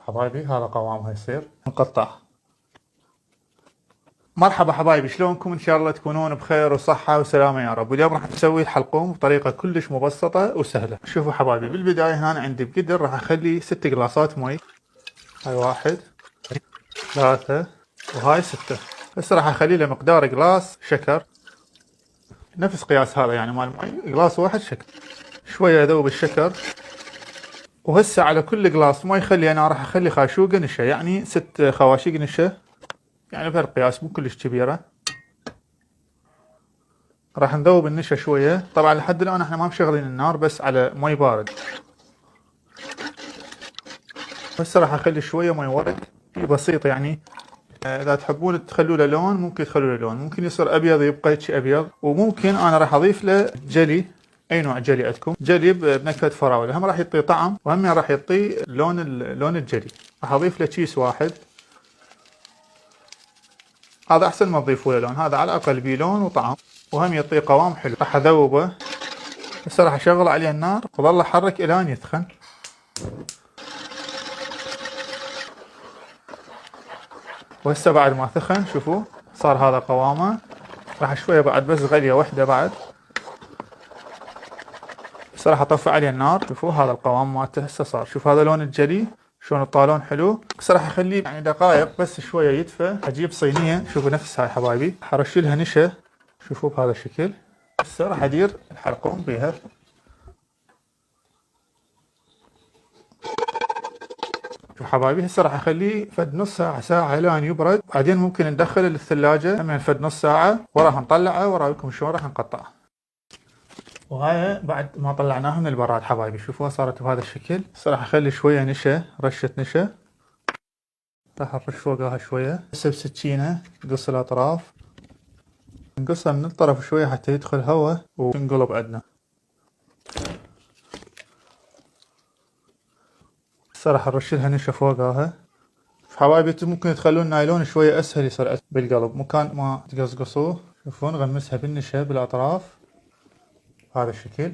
حبايبي هذا قوامها يصير مقطع. مرحبا حبايبي، شلونكم؟ ان شاء الله تكونون بخير وصحة وسلامة يا رب. واليوم راح نسوي الحلقوم بطريقة كلش مبسطة وسهلة. شوفوا حبايبي، بالبداية هنا عندي بقدر راح اخلي 6 قلاصات مي. هاي 1 3 وهاي 6. هسه راح اخلي له مقدار قلاص شكر نفس قياس هذا، يعني مال مي قلاص واحد شكر. شوية اذوب الشكر، وهسه على كل قلاص مي خلي انا راح اخلي خاشوقة نشا، يعني 6 خواشيق نشا، يعني بهالقياس مو كلش كبيرة. راح نذوب النشا شوية. طبعا لحد الان احنا ما مشغلين النار، بس على مي بارد. هسه راح اخلي شوية مي ورد بسيط، يعني اذا تحبون تخلوا له لون ممكن تخلوا له لون، ممكن يصير ابيض يبقى هيك ابيض. وممكن انا راح اضيف له جلي، اي نوع جلي عندكم، جلي بنكهة فراولة، هم راح يعطي طعم وهم راح يعطي لون الجلي. راح اضيف له كيس واحد، هذا احسن ما تضيفوا له لون، هذا على الاقل بيه لون وطعم وهم يعطي قوام حلو. راح اذوبه. هسه راح اشغل عليه النار واظل احرك الى ان يثخن. وهسه بعد ما ثخن شوفوا صار هذا قوامه. راح شويه بعد بس غليه واحده بعد. هسه راح اطفي عليه النار. شوفوا هذا القوام مالته هسه صار. شوف هذا لون الجلي شلون الطالون حلو. هسه راح اخليه يعني دقائق بس شويه يدفى. اجيب صينيه، شوفوا نفس هاي حبايبي، حرش لها نشا. شوفوا بهذا الشكل. هسه راح ادير الحلقوم بيها. شوف حبايبي، هسه راح اخليه فد نص ساعة لين يبرد، بعدين ممكن ندخله للثلاجة هم فد نص ساعة، وراح نطلعه ورايكم شلون راح نقطعه. وهاي بعد ما طلعناها من البراد حبايبي، شوفوها صارت بهذا الشكل. هسه راح اخلي شوية نشا، رشة نشا، راح نرش فوقها شوية. هسه بسكينة نقص الاطراف، نقصها من الطرف شوية حتى يدخل هواء وتنقلب عندنا. هسه راح نرش لها نشا فوقها. حبايبي ممكن تخلون نايلون شوية اسهل يصير بالقلب، مكان ما تقصقصوه. شوفون نغمسها بالنشا بالاطراف بهذا الشكل.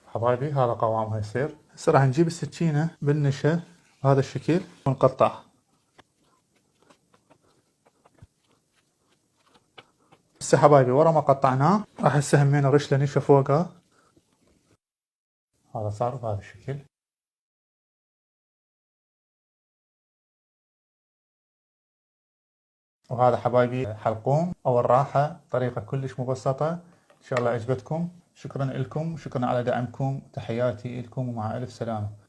حبايبي هذا قوامها يصير. هسه راح نجيب السكينة بالنشا بهذا الشكل ونقطع. هسه حبايبي ورا ما قطعناه راح هسه همين نرش له نشا فوقه. هذا صار بهذا الشكل. وهذا حبايبي حلقوم او الراحة، طريقة كلش مبسطة. ان شاء الله عجبتكم. شكرا لكم، شكرا على دعمكم، تحياتي لكم ومع الف سلامة.